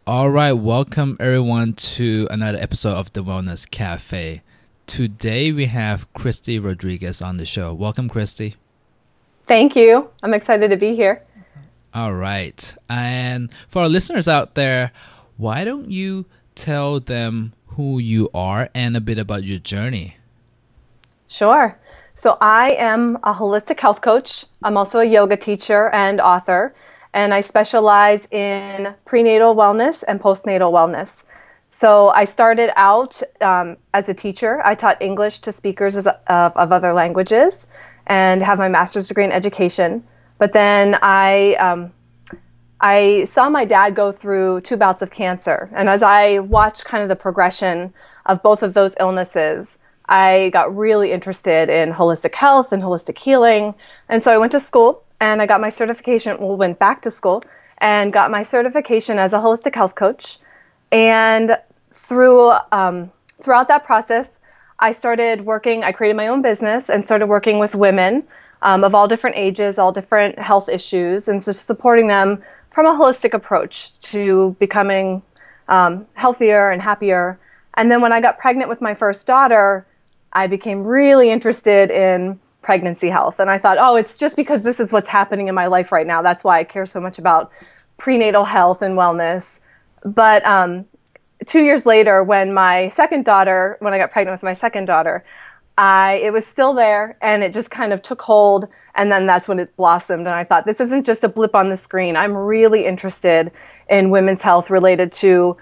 All right, welcome everyone to another episode of the Wellness Cafe. Today we have Kristy Rodriguez on the show. Welcome, Kristy. Thank you. I'm excited to be here. All right, and for our listeners out there, why don't you tell them who you are and a bit about your journey? Sure. So, I am a holistic health coach. I'm also a yoga teacher and author, and I specialize in prenatal wellness and postnatal wellness. So, I started out as a teacher. I taught English to speakers of other languages and have my master's degree in education. But then I saw my dad go through two bouts of cancer. And as I watched kind of the progression of both of those illnesses, I got really interested in holistic health and holistic healing. And so I went to school and I got my certification, went back to school and got my certification as a holistic health coach. And throughout that process, I created my own business and started working with women of all different ages, all different health issues, and just supporting them from a holistic approach to becoming healthier and happier. And then when I got pregnant with my first daughter, I became really interested in pregnancy health. And I thought, oh, it's just because this is what's happening in my life right now. That's why I care so much about prenatal health and wellness. But 2 years later, when I got pregnant with my second daughter, it was still there and it just kind of took hold. And then that's when it blossomed. And I thought, this isn't just a blip on the screen. I'm really interested in women's health related to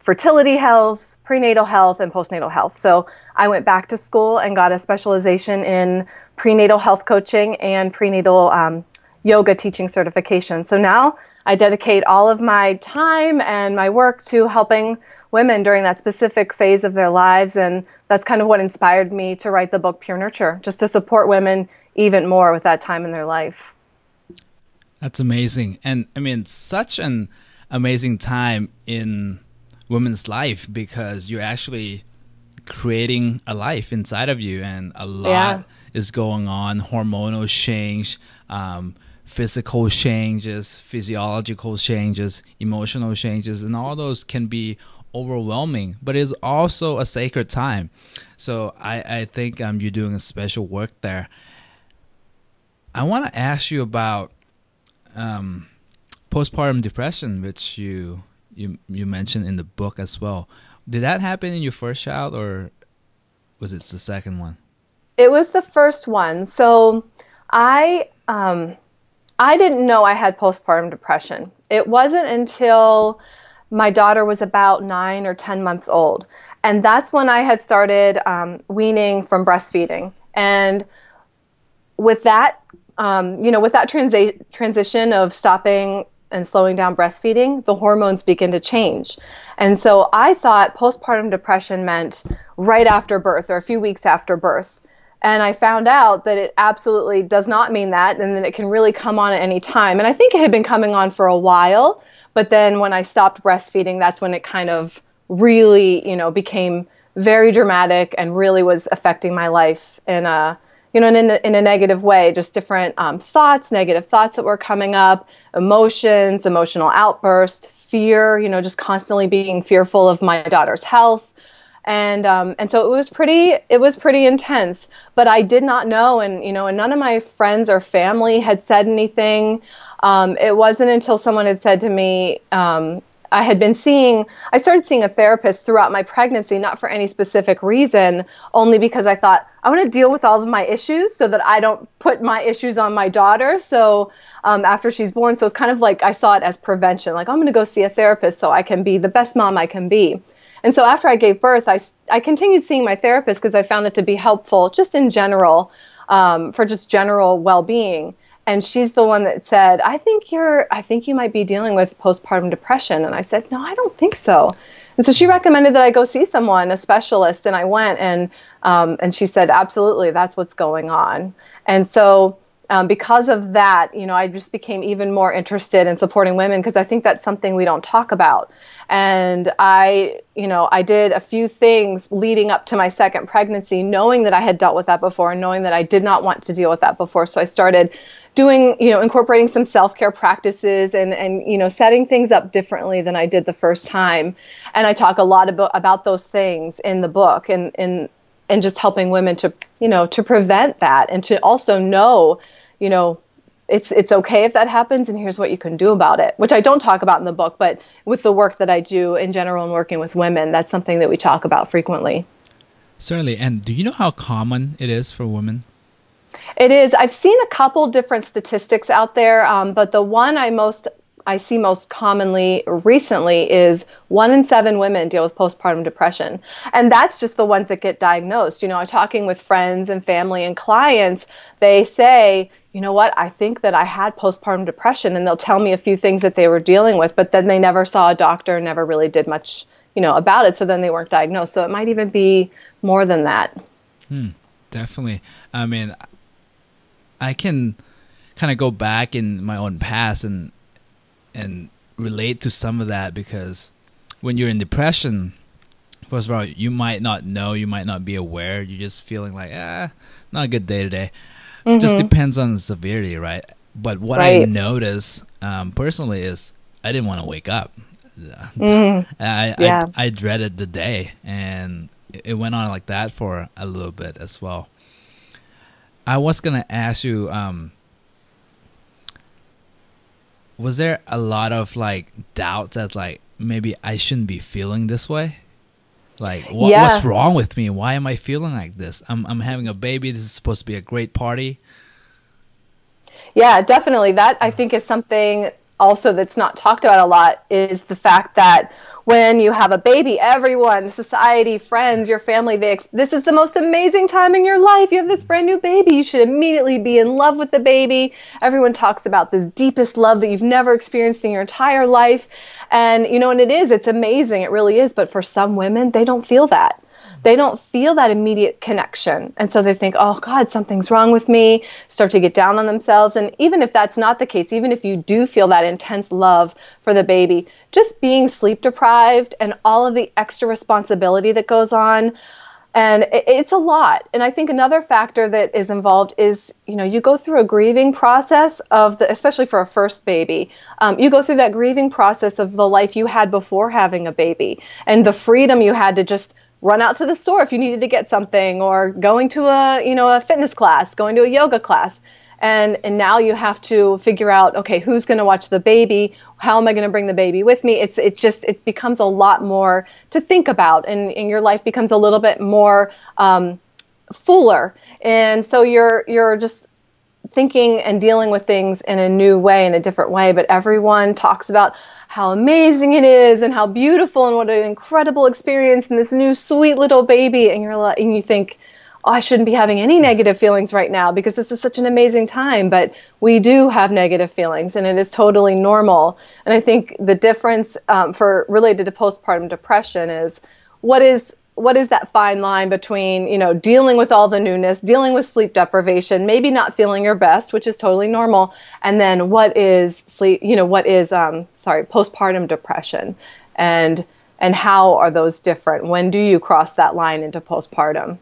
fertility health, prenatal health, and postnatal health. So I went back to school and got a specialization in prenatal health coaching and prenatal yoga teaching certification. So now I dedicate all of my time and my work to helping women during that specific phase of their lives. And that's kind of what inspired me to write the book Pure Nurture, just to support women even more with that time in their life. That's amazing. And I mean, such an amazing time in women's life because you're actually creating a life inside of you and a Yeah. lot is going on, hormonal change, physical changes, physiological changes, emotional changes, and all those can be overwhelming, but it's also a sacred time. So I think you're doing a special work there. I want to ask you about postpartum depression, which you mentioned in the book as well. Did that happen in your first child, or was it the second one? It was the first one. So I I didn't know I had postpartum depression. It wasn't until my daughter was about 9 or 10 months old. And that's when I had started weaning from breastfeeding. And with that, with that transition of stopping and slowing down breastfeeding, the hormones begin to change. And so I thought postpartum depression meant right after birth or a few weeks after birth. And I found out that it absolutely does not mean that, and that it can really come on at any time. And I think it had been coming on for a while, but then when I stopped breastfeeding, that's when it kind of really, became very dramatic and really was affecting my life in a negative way. Just different negative thoughts that were coming up, emotions, emotional outbursts, fear, just constantly being fearful of my daughter's health. And so it was pretty intense, but I did not know. And none of my friends or family had said anything. It wasn't until someone had said to me, I started seeing a therapist throughout my pregnancy, not for any specific reason, only because I thought I want to deal with all of my issues so that I don't put my issues on my daughter. So, after she's born, so it's kind of like I saw it as prevention, like I'm going to go see a therapist so I can be the best mom I can be. And so after I gave birth, I continued seeing my therapist because I found it to be helpful just in general, for just general well-being. And she's the one that said, I think you might be dealing with postpartum depression. And I said, no, I don't think so. And so she recommended that I go see someone, a specialist. And I went and she said, absolutely, that's what's going on. And so because of that, I just became even more interested in supporting women because I think that's something we don't talk about. And I did a few things leading up to my second pregnancy, knowing that I had dealt with that before and knowing that I did not want to deal with that before. So I started doing, incorporating some self-care practices and setting things up differently than I did the first time. And I talk a lot about those things in the book and just helping women to, to prevent that and to also know, it's okay if that happens and here's what you can do about it, which I don't talk about in the book, but with the work that I do in general and working with women, that's something that we talk about frequently. Certainly. And do you know how common it is for women? It is. I've seen a couple different statistics out there, but the one I see most commonly recently is 1 in 7 women deal with postpartum depression. And that's just the ones that get diagnosed. I'm talking with friends and family and clients. They say, you know what, I think that I had postpartum depression, and they'll tell me a few things that they were dealing with, but then they never saw a doctor, never really did much, about it. So then they weren't diagnosed. So it might even be more than that. Definitely. I mean, I can kind of go back in my own past and relate to some of that, because when you're in depression, first of all, you might not know, you might not be aware. You're just feeling like, not a good day today. Mm-hmm. Just depends on the severity, right? But what I noticed personally is I didn't want to wake up. I dreaded the day, and it went on like that for a little bit as well. I was going to ask you, was there a lot of doubts that maybe I shouldn't be feeling this way? What's wrong with me? Why am I feeling like this? I'm having a baby. This is supposed to be a great party. Yeah, definitely. That I think is something also that's not talked about a lot, is the fact that when you have a baby, everyone, society, friends, your family, this is the most amazing time in your life. You have this brand new baby. You should immediately be in love with the baby. Everyone talks about this deepest love that you've never experienced in your entire life. And, and it's amazing. It really is. But for some women, they don't feel that. They don't feel that immediate connection. And so they think, oh, God, something's wrong with me, start to get down on themselves. And even if that's not the case, even if you do feel that intense love for the baby, just being sleep deprived and all of the extra responsibility that goes on, and it's a lot. And I think another factor that is involved is, you go through a grieving process especially for a first baby, you go through that grieving process of the life you had before having a baby and the freedom you had to just run out to the store if you needed to get something, or going to a fitness class, going to a yoga class. And now you have to figure out, okay, who's going to watch the baby? How am I going to bring the baby with me? It becomes a lot more to think about, and your life becomes a little bit more fuller. And so you're just thinking and dealing with things in a new way, in a different way. But everyone talks about how amazing it is and how beautiful and what an incredible experience and this new sweet little baby. And you think, oh, I shouldn't be having any negative feelings right now because this is such an amazing time. But we do have negative feelings, and it is totally normal. And I think the difference related to postpartum depression is what is that fine line between, dealing with all the newness, dealing with sleep deprivation, maybe not feeling your best, which is totally normal, and then what is postpartum depression, and how are those different? When do you cross that line into postpartum?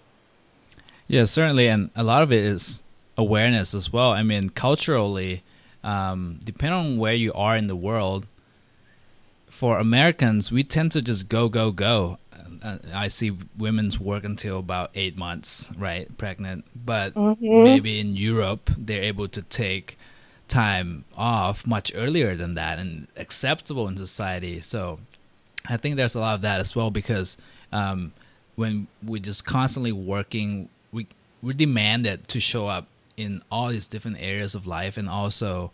Yeah, certainly, and a lot of it is awareness as well. I mean, culturally, depending on where you are in the world, for Americans, we tend to just go, go, go. I see women's work until about 8 months, right, pregnant. But maybe in Europe, they're able to take time off much earlier than that and acceptable in society. So I think there's a lot of that as well, because when we're just constantly working, we're demanded to show up in all these different areas of life, and also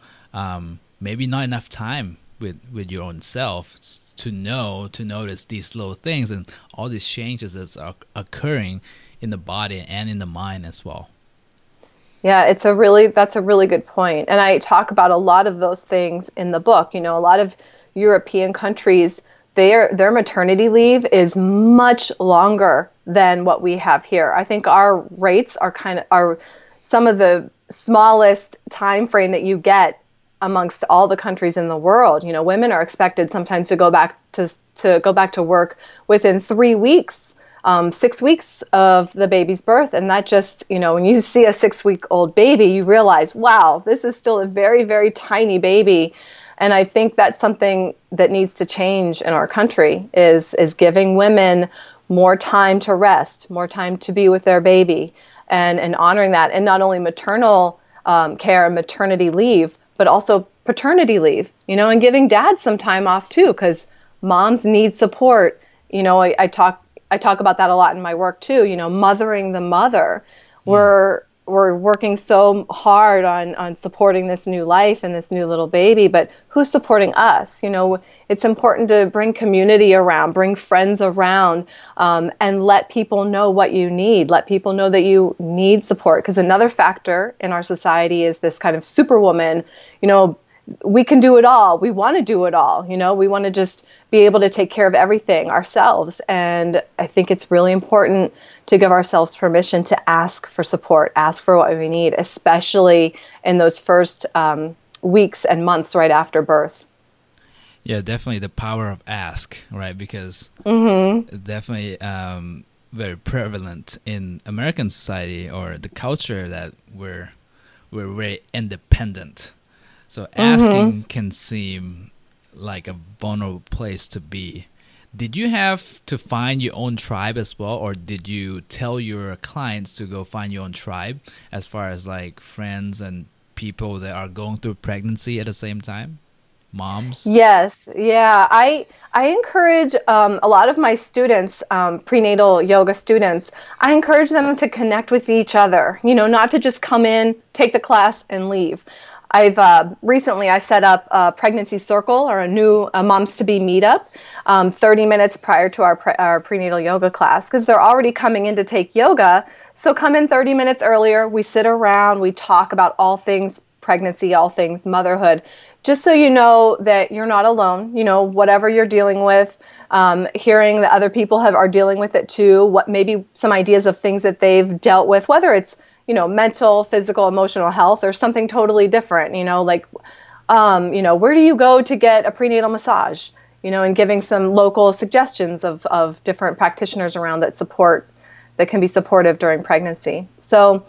maybe not enough time with your own self to notice these little things and all these changes that are occurring in the body and in the mind as well. Yeah, that's a really good point. And I talk about a lot of those things in the book. A lot of European countries, their maternity leave is much longer than what we have here. I think our rates are some of the smallest time frame that you get amongst all the countries in the world. Women are expected sometimes to go back to work within 3 weeks 6 weeks of the baby's birth. And that just, when you see a 6-week-old baby, you realize, wow, this is still a very, very tiny baby. And I think that's something that needs to change in our country is giving women more time to rest, more time to be with their baby, and honoring that. And not only maternal care and maternity leave, but also paternity leave, and giving dads some time off too, because moms need support. I talk about that a lot in my work too, mothering the mother. We're working so hard on supporting this new life and this new little baby, but who's supporting us? It's important to bring community around, bring friends around, and let people know what you need. Let people know that you need support. Because another factor in our society is this kind of superwoman, we can do it all. We want to do it all. We want to just be able to take care of everything ourselves. And I think it's really important to give ourselves permission to ask for support, ask for what we need, especially in those first weeks and months right after birth. Yeah, definitely the power of ask, right? Because definitely very prevalent in American society or the culture that we're very independent. So asking can seem like a vulnerable place to be. Did you have to find your own tribe as well, or did you tell your clients to go find your own tribe as far as like friends and people that are going through pregnancy at the same time? Moms? Yes, yeah. I encourage a lot of my students, prenatal yoga students, I encourage them to connect with each other, not to just come in, take the class, and leave. I've recently I set up a pregnancy circle or a new moms to be meetup 30 minutes prior to our prenatal yoga class, because they're already coming in to take yoga. So come in 30 minutes earlier. We sit around, we talk about all things pregnancy, all things motherhood, just so you know that you're not alone. Whatever you're dealing with, hearing that other people are dealing with it too. What maybe some ideas of things that they've dealt with, whether it's mental, physical, emotional health, or something totally different, where do you go to get a prenatal massage, and giving some local suggestions of different practitioners around that can be supportive during pregnancy. So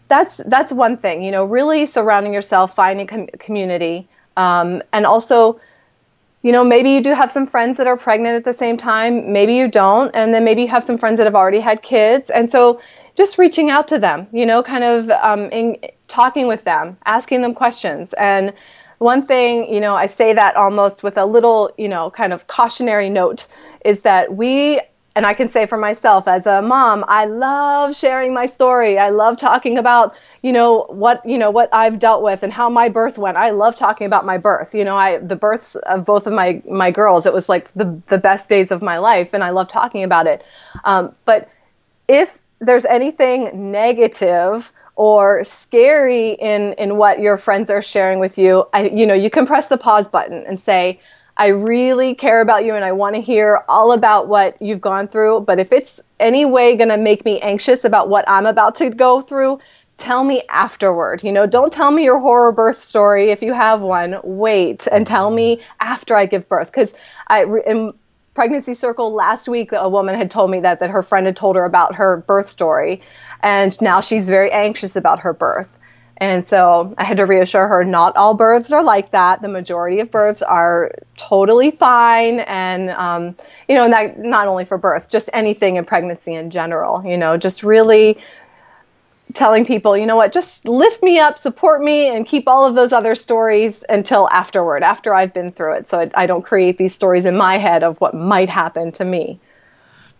that's one thing, really surrounding yourself, finding community, and also, maybe you do have some friends that are pregnant at the same time, maybe you don't, and then maybe you have some friends that have already had kids, and so just reaching out to them, kind of talking with them, asking them questions. And one thing, I say that almost with a little, kind of cautionary note, is that and I can say for myself as a mom, I love sharing my story. I love talking about, what I've dealt with and how my birth went. I love talking about my birth. The births of both of my girls, it was like the best days of my life, and I love talking about it. But if there's anything negative or scary in what your friends are sharing with you, you can press the pause button and say, I really care about you and I want to hear all about what you've gone through. But if it's any way going to make me anxious about what I'm about to go through, tell me afterward. Don't tell me your horror birth story if you have one. Wait and tell me after I give birth. Because in Pregnancy Circle last week, a woman had told me that her friend had told her about her birth story. And now she's very anxious about her birth. And so I had to reassure her, not all births are like that. The majority of births are totally fine. And, and that not only for birth, just anything in pregnancy in general, just really telling people, just lift me up, support me, and keep all of those other stories until afterward, after I've been through it. So I don't create these stories in my head of what might happen to me.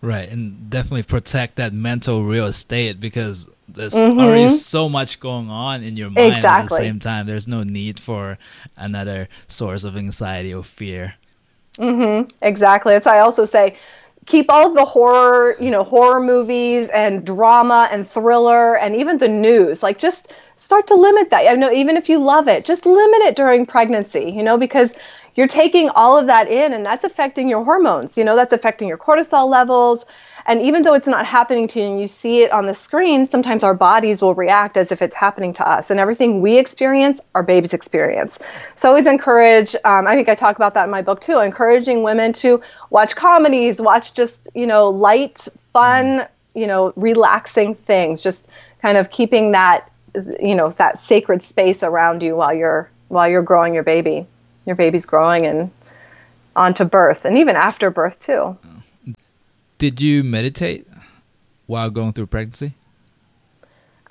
Right. And definitely protect that mental real estate, because there's already so much going on in your mind at the same time. There's no need for another source of anxiety or fear. Exactly. So I also say, keep all of the horror movies and drama and thriller and even the news. Like, just start to limit that. Even if you love it, just limit it during pregnancy, because you're taking all of that in, and that's affecting your hormones. That's affecting your cortisol levels. And even though it's not happening to you and you see it on the screen, sometimes our bodies will react as if it's happening to us. And everything we experience, our babies experience. So I always encourage, I think I talk about that in my book too, encouraging women to watch comedies, watch just, light, fun, relaxing things, just kind of keeping that, that sacred space around you while you're growing your baby. Your baby's growing and on to birth, and even after birth too. Did you meditate while going through pregnancy?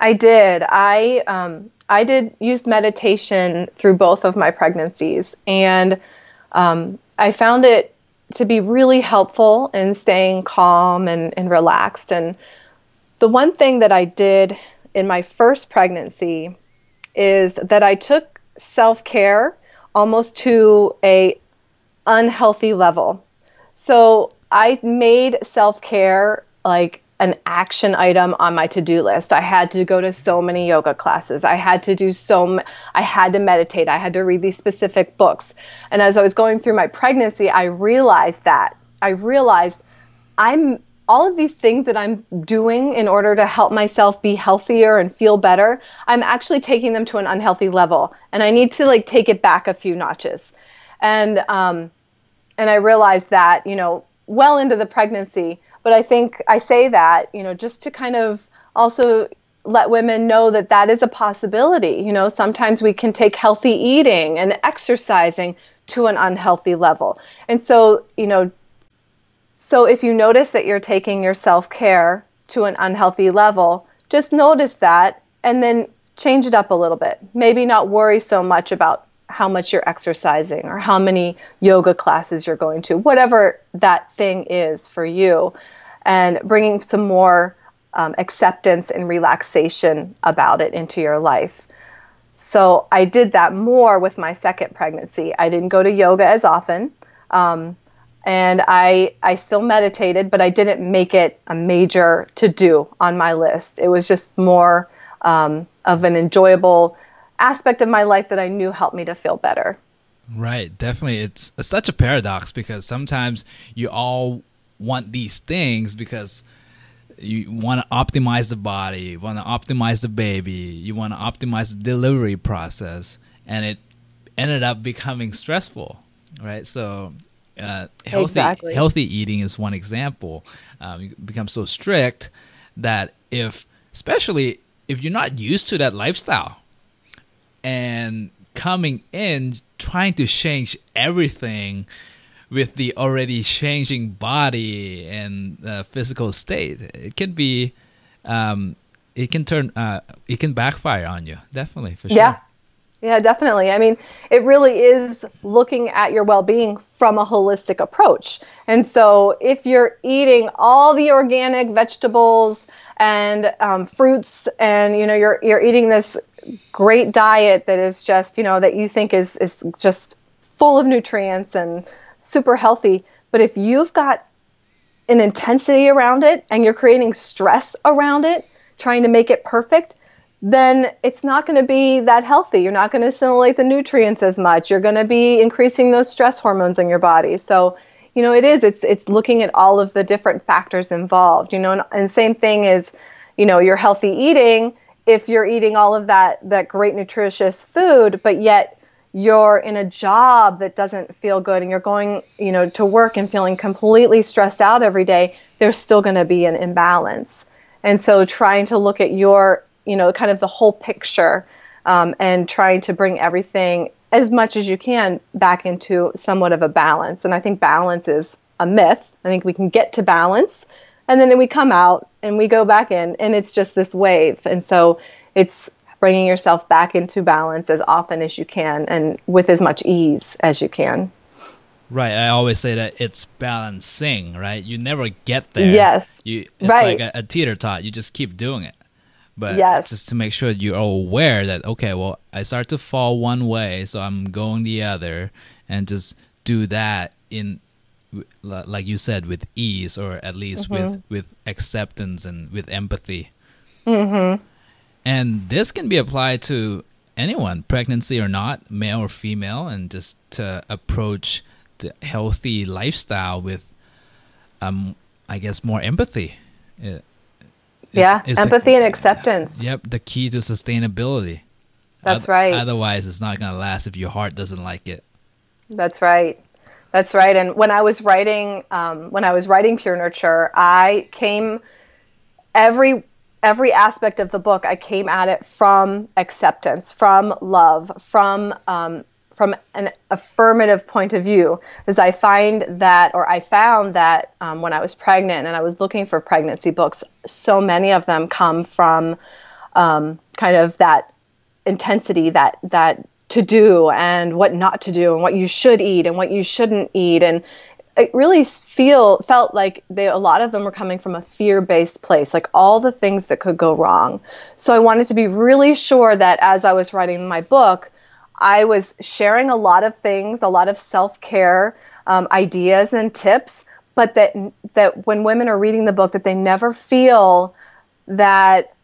I did. I did use meditation through both of my pregnancies, and I found it to be really helpful in staying calm and relaxed. And the one thing that I did in my first pregnancy is that I took self-care almost to a unhealthy level. So I made self-care like an action item on my to-do list. I had to go to so many yoga classes. I had to meditate. I had to read these specific books. And as I was going through my pregnancy, I realized all of these things that I'm doing in order to help myself be healthier and feel better, I'm actually taking them to an unhealthy level. And I need to take it back a few notches. And I realized that, well into the pregnancy. But I think I say that, just to kind of also let women know that that is a possibility. Sometimes we can take healthy eating and exercising to an unhealthy level. And so, so if you notice that you're taking your self-care to an unhealthy level, just notice that and then change it up a little bit. Maybe not worry so much about how much you're exercising or how many yoga classes you're going to, whatever that thing is for you, and bringing some more acceptance and relaxation about it into your life. So I did that more with my second pregnancy. I didn't go to yoga as often, and I still meditated, but I didn't make it a major to-do on my list. It was just more of an enjoyable aspect of my life that I knew helped me to feel better. Right, definitely. It's such a paradox because sometimes you all want these things because you want to optimize the body, you want to optimize the baby, you want to optimize the delivery process, and it ended up becoming stressful, right? So healthy eating is one example. You become so strict that especially if you're not used to that lifestyle, and coming in trying to change everything with the already changing body and physical state, it can be, it can backfire on you. Definitely, for sure. Yeah, definitely. I mean, it really is looking at your well-being from a holistic approach. And so if you're eating all the organic vegetables and fruits, and you're eating this great diet that is just, that you think is just full of nutrients and super healthy, but if you've got an intensity around it and you're creating stress around it, trying to make it perfect, then it's not going to be that healthy. You're not going to assimilate the nutrients as much. You're going to be increasing those stress hormones in your body. So, it's looking at all of the different factors involved, and same thing is, your healthy eating. If you're eating all of that great nutritious food, but yet you're in a job that doesn't feel good and you're going, to work and feeling completely stressed out every day, there's still going to be an imbalance. And so trying to look at your, kind of the whole picture, and trying to bring everything as much as you can back into somewhat of a balance. And I think balance is a myth. I think we can get to balance, and then we come out and we go back in, and it's just this wave. And so it's bringing yourself back into balance as often as you can and with as much ease as you can. Right. I always say that it's balancing, right? You never get there. Yes. It's like a teeter-tot. You just keep doing it. But just to make sure you're aware that, okay, well, I start to fall one way, so I'm going the other, and just do that in, like you said, with ease, or at least with acceptance and with empathy. Mm-hmm. And this can be applied to anyone, pregnancy or not, male or female, and just to approach the healthy lifestyle with, I guess, more empathy. Empathy and acceptance. Yep, the key to sustainability. That's right. Otherwise, it's not going to last if your heart doesn't like it. That's right. That's right. And when I was writing Pure Nurture, I came every every aspect of the book. I came at it from acceptance, from love, from an affirmative point of view, because I found that when I was pregnant and I was looking for pregnancy books, so many of them come from kind of that intensity, that to do and what not to do and what you should eat and what you shouldn't eat. And it really felt like a lot of them were coming from a fear-based place, like all the things that could go wrong. So I wanted to be really sure that as I was writing my book, I was sharing a lot of things, a lot of self-care ideas and tips, but that when women are reading the book, that they never feel that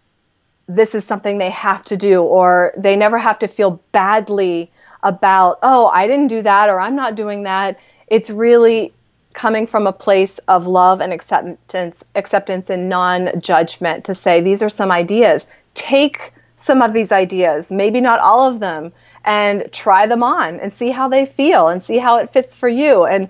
this is something they have to do, or they never have to feel badly about, oh, I didn't do that, or I'm not doing that. It's really coming from a place of love and acceptance and non-judgment, to say, these are some ideas. Take some of these ideas, maybe not all of them, and try them on and see how they feel and see how it fits for you. And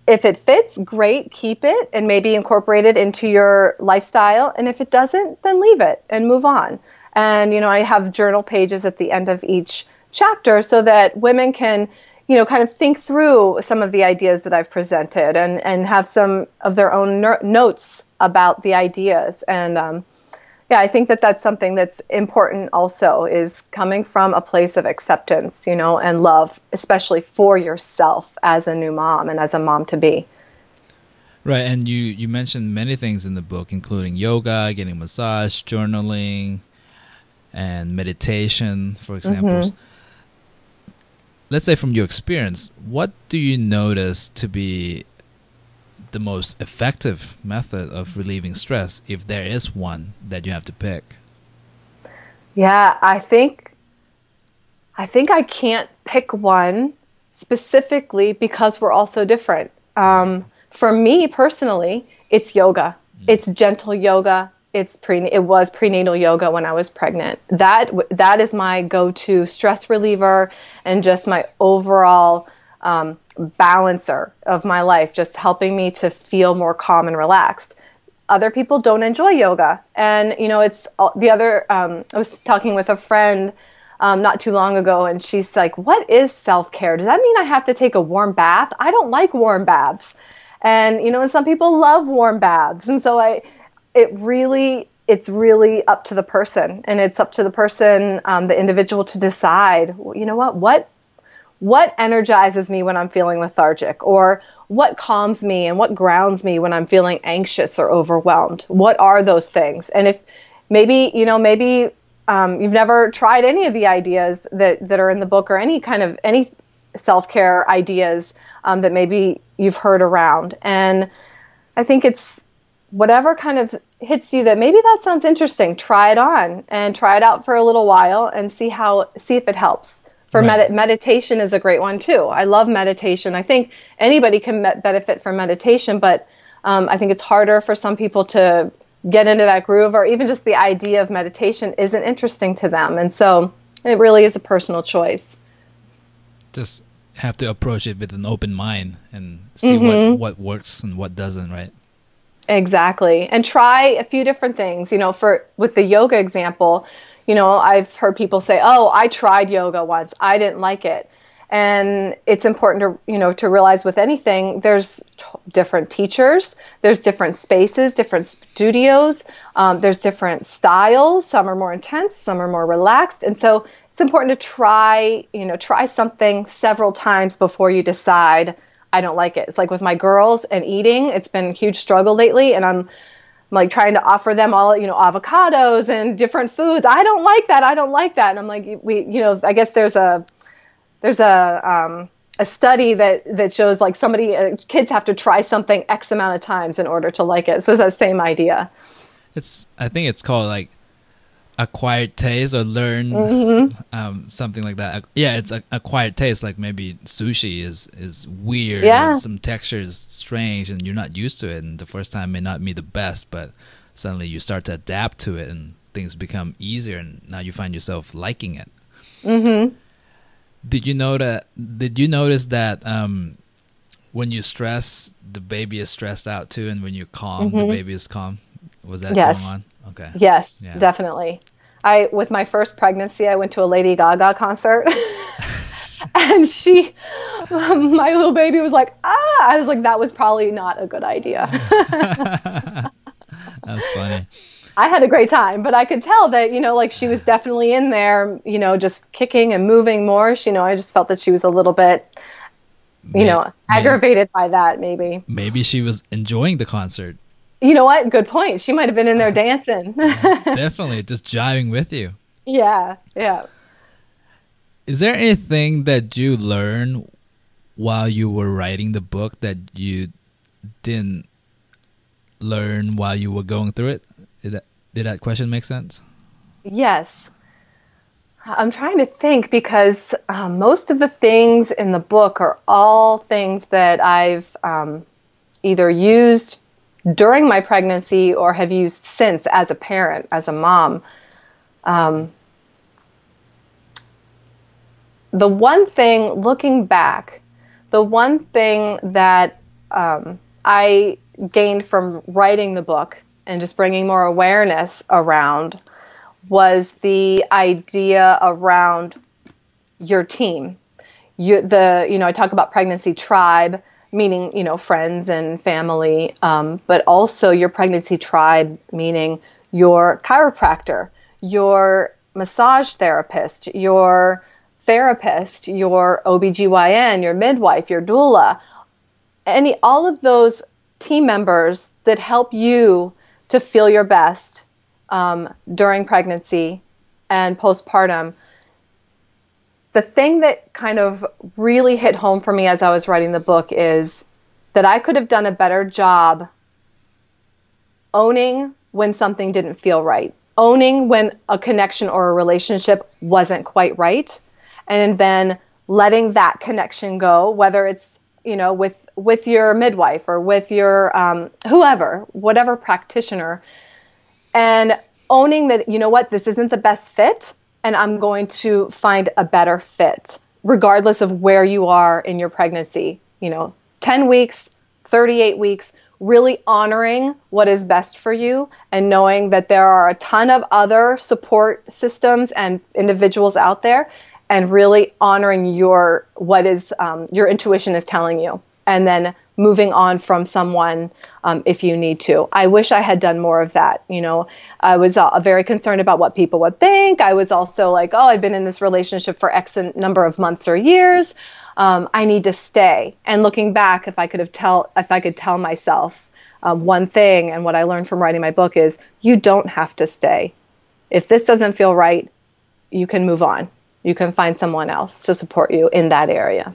if it fits, great, keep it and maybe incorporate it into your lifestyle. And if it doesn't, then leave it and move on. And, I have journal pages at the end of each chapter so that women can, kind of think through some of the ideas that I've presented and have some of their own notes about the ideas. And, I think that that's something that's important also, is coming from a place of acceptance, and love, especially for yourself as a new mom and as a mom to be. Right, and you mentioned many things in the book, including yoga, getting a massage, journaling, and meditation, for example. Mm-hmm. Let's say from your experience, what do you notice to be the most effective method of relieving stress, if there is one that you have to pick? Yeah, I think I can't pick one specifically because we're all so different. For me personally, it's yoga. It's gentle yoga. It was prenatal yoga when I was pregnant. That is my go-to stress reliever and just my overall balancer of my life, just helping me to feel more calm and relaxed. Other people don't enjoy yoga. And, it's the other, I was talking with a friend not too long ago, and she's like, what is self-care? Does that mean I have to take a warm bath? I don't like warm baths. And, and some people love warm baths. And so it's really up to the person, and it's up to the person, the individual, to decide, what energizes me when I'm feeling lethargic, or what calms me and what grounds me when I'm feeling anxious or overwhelmed. What are those things? And if maybe you've never tried any of the ideas that are in the book, or any self-care ideas that maybe you've heard around. And I think it's whatever kind of hits you that maybe that sounds interesting. Try it on and try it out for a little while and see if it helps. For right. Meditation is a great one too. I love meditation. I think anybody can benefit from meditation, but I think it's harder for some people to get into that groove, or even just the idea of meditation isn't interesting to them. And so it really is a personal choice. Just have to approach it with an open mind and see what works and what doesn't, right? Exactly. And try a few different things. With the yoga example, I've heard people say, oh, I tried yoga once, I didn't like it. And it's important to realize with anything, there's different teachers, there's different spaces, different studios, there's different styles. Some are more intense, some are more relaxed. And so it's important to try something several times before you decide, I don't like it. It's like with my girls and eating, it's been a huge struggle lately, and I'm like trying to offer them all, avocados and different foods. I don't like that. And I'm like, I guess there's a study that shows like kids have to try something X amount of times in order to like it. So it's that same idea. I think it's called like acquired taste, or learn something like that. Yeah, it's acquired taste. Like maybe sushi is weird, or some texture is strange, and you're not used to it, and the first time may not be the best, but suddenly you start to adapt to it, and things become easier, and now you find yourself liking it. Mm-hmm. Did you notice that when you stress, the baby is stressed out too, and when you're calm, the Mm-hmm. baby is calm. Was that going Yes. on? Okay. Yes, Yeah. definitely. With my first pregnancy, I went to a Lady Gaga concert. And my little baby was like, ah, I was like, that was probably not a good idea. That's funny. I had a great time, but I could tell that, like she was definitely in there, just kicking and moving more. I just felt that she was a little bit, May, may, aggravated by that, maybe. maybe she was enjoying the concert. You know what? Good point. She might have been in there dancing. Definitely, just jiving with you. Yeah, yeah. Is there anything that you learned while you were writing the book that you didn't learn while you were going through it? Did that question make sense? Yes. I'm trying to think because most of the things in the book are all things that I've either used during my pregnancy or have used since as a parent, as a mom. The one thing, looking back, the one thing that I gained from writing the book and just bringing more awareness around was the idea around your team. I talk about pregnancy tribe, meaning, friends and family, but also your pregnancy tribe, meaning your chiropractor, your massage therapist, your therapist, your OBGYN, your midwife, your doula, all of those team members that help you to feel your best during pregnancy and postpartum. The thing that kind of really hit home for me as I was writing the book is that I could have done a better job owning when something didn't feel right, owning when a connection or a relationship wasn't quite right, and then letting that connection go, whether it's, with your midwife or with your whoever, whatever practitioner, and owning that, this isn't the best fit, and I'm going to find a better fit, regardless of where you are in your pregnancy. 10 weeks, 38 weeks, really honoring what is best for you and knowing that there are a ton of other support systems and individuals out there, and really honoring your intuition is telling you, and then moving on from someone if you need to. I wish I had done more of that. I was very concerned about what people would think. I was also like, oh, I've been in this relationship for X number of months or years. I need to stay. And looking back, if I could tell myself one thing, and what I learned from writing my book is, you don't have to stay. If this doesn't feel right, you can move on. You can find someone else to support you in that area.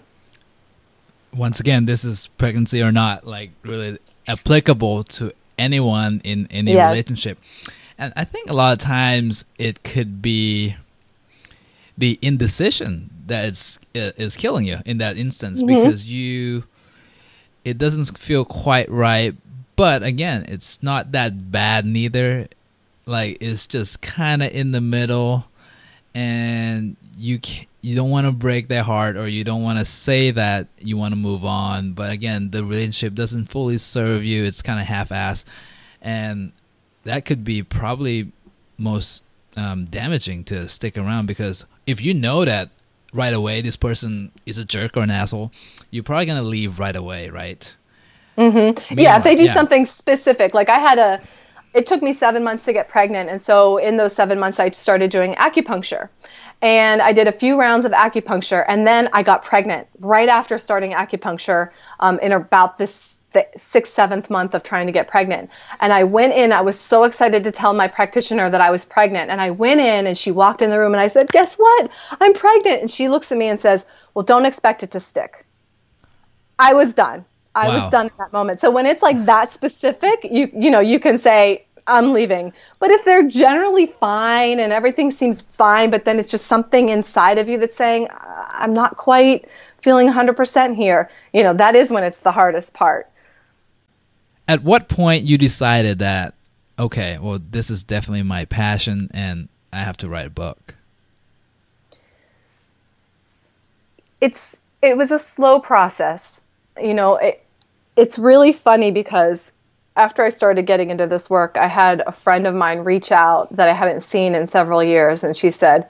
Once again, this is pregnancy or not, like really applicable to anyone in any relationship. And I think a lot of times it could be the indecision that is killing you in that instance, because it doesn't feel quite right. But again, it's not that bad neither. Like, it's just kind of in the middle, and you don't want to break their heart, or you don't want to say that you want to move on. But again, the relationship doesn't fully serve you. It's kind of half-assed. And that could be probably most damaging to stick around, because if you know that right away this person is a jerk or an asshole, you're probably going to leave right away, right? Mm-hmm. Yeah, if they do something specific. Like it took me 7 months to get pregnant. And so in those 7 months, I started doing acupuncture. And I did a few rounds of acupuncture, and then I got pregnant right after starting acupuncture in about the 6th, 7th month of trying to get pregnant. And I went in, I was so excited to tell my practitioner that I was pregnant. And I went in, and she walked in the room, and I said, guess what? I'm pregnant. And she looks at me and says, well, don't expect it to stick. I was done. I was done in that moment. So when it's like that specific, you can say, I'm leaving. But if they're generally fine and everything seems fine, but then it's just something inside of you that's saying, I'm not quite feeling 100% here, that is when it's the hardest part. At what point you decided that, okay, well, this is definitely my passion and I have to write a book? It was a slow process. It's really funny because after I started getting into this work, I had a friend of mine reach out that I hadn't seen in several years. And she said,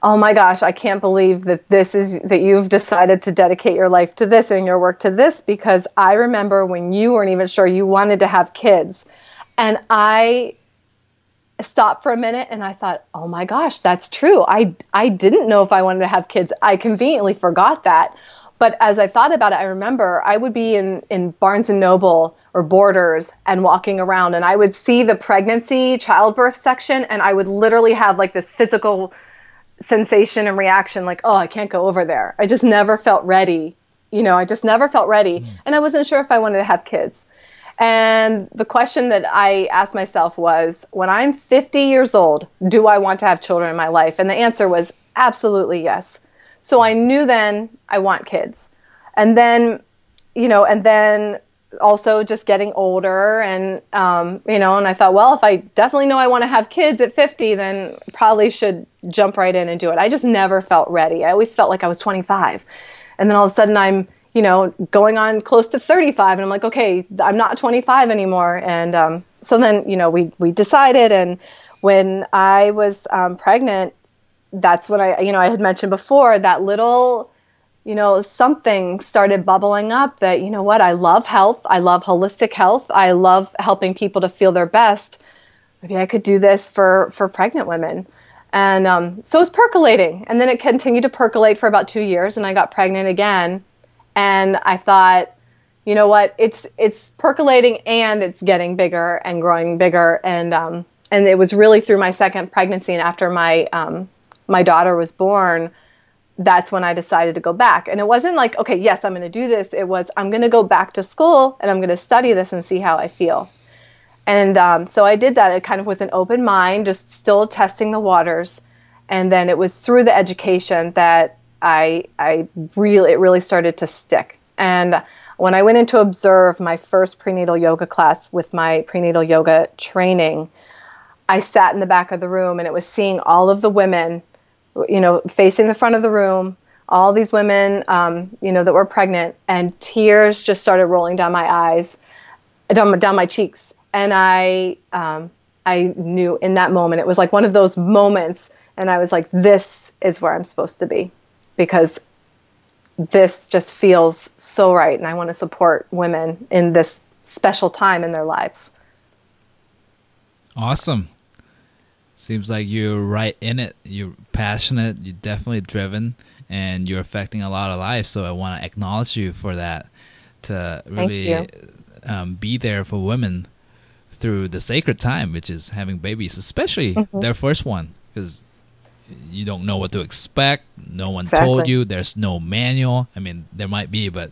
"Oh my gosh, I can't believe that you've decided to dedicate your life to this and your work to this, because I remember when you weren't even sure you wanted to have kids." And I stopped for a minute and I thought, "Oh my gosh, that's true. I didn't know if I wanted to have kids. I conveniently forgot that." But as I thought about it, I remember I would be in Barnes and Noble or Borders and walking around, and I would see the pregnancy, childbirth section, and I would literally have like this physical sensation and reaction like, "Oh, I can't go over there." I just never felt ready. I just never felt ready. And I wasn't sure if I wanted to have kids. And the question that I asked myself was, when I'm 50 years old, do I want to have children in my life? And the answer was absolutely yes. So I knew then I want kids. And then, and then also just getting older and, and I thought, well, if I definitely know I want to have kids at 50, then probably should jump right in and do it. I just never felt ready. I always felt like I was 25. And then all of a sudden I'm, going on close to 35. And I'm like, okay, I'm not 25 anymore. And so then, we decided. And when I was pregnant, that's when I had mentioned before, that little, something started bubbling up that, what, I love health. I love holistic health. I love helping people to feel their best. Maybe I could do this for pregnant women. And so it was percolating. And then it continued to percolate for about 2 years. And I got pregnant again. And I thought, you know what, it's percolating and it's getting bigger and growing bigger. And it was really through my second pregnancy and after my daughter was born, that's when I decided to go back. And it wasn't like, okay, yes, I'm going to do this. It was, I'm going to go back to school and I'm going to study this and see how I feel. And so I did that kind of with an open mind, just still testing the waters. And then it was through the education that it really started to stick. And when I went in to observe my first prenatal yoga class with my prenatal yoga training, I sat in the back of the room and it was seeing all of the women, facing the front of the room, all these women, that were pregnant, and tears just started rolling down my eyes, down my cheeks. And I knew in that moment, it was like one of those moments. And I was like, this is where I'm supposed to be, because this just feels so right. And I want to support women in this special time in their lives. Awesome. Seems like you're right in it. You're passionate. You're definitely driven, and you're affecting a lot of lives. So I want to acknowledge you for that, to really be there for women through the sacred time, which is having babies, especially their first one, because you don't know what to expect. No one told you. There's no manual. I mean, there might be, but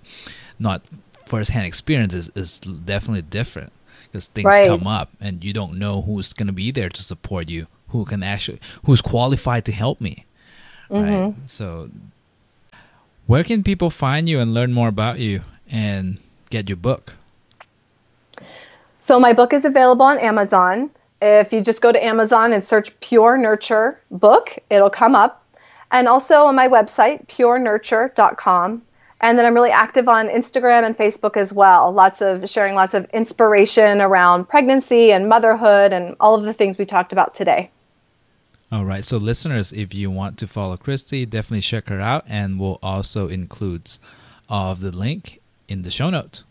not firsthand experience is definitely different, because things come up and you don't know who's going to be there to support you, who's qualified to help me. Right. So where can people find you and learn more about you and get your book? So my book is available on Amazon. If you just go to Amazon and search Pure Nurture book, it'll come up. And also on my website, purenurture.com. And then I'm really active on Instagram and Facebook as well. Sharing lots of inspiration around pregnancy and motherhood and all of the things we talked about today. All right. So listeners, if you want to follow Kristy, definitely check her out. And we'll also include all of the link in the show notes.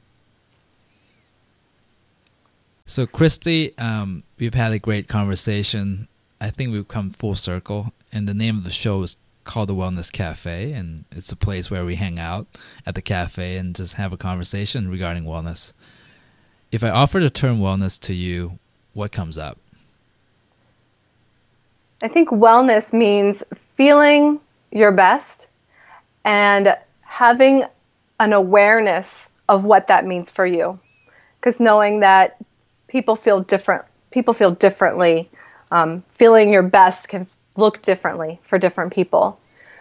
So Kristy, we've had a great conversation. I think we've come full circle. And the name of the show is called The Wellness Cafe. And it's a place where we hang out at the cafe and just have a conversation regarding wellness. If I offer the term wellness to you, what comes up? I think wellness means feeling your best and having an awareness of what that means for you. Because knowing that people feel differently. Feeling your best can look differently for different people.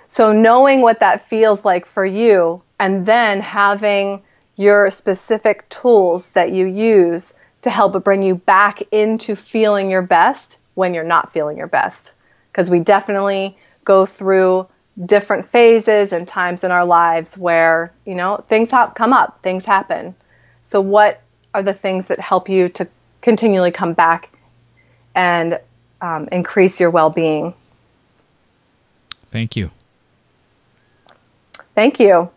So knowing what that feels like for you, and then having your specific tools that you use to help bring you back into feeling your best when you're not feeling your best. Because we definitely go through different phases and times in our lives where, things come up, things happen. So what are the things that help you to continually come back and increase your well-being? Thank you. Thank you.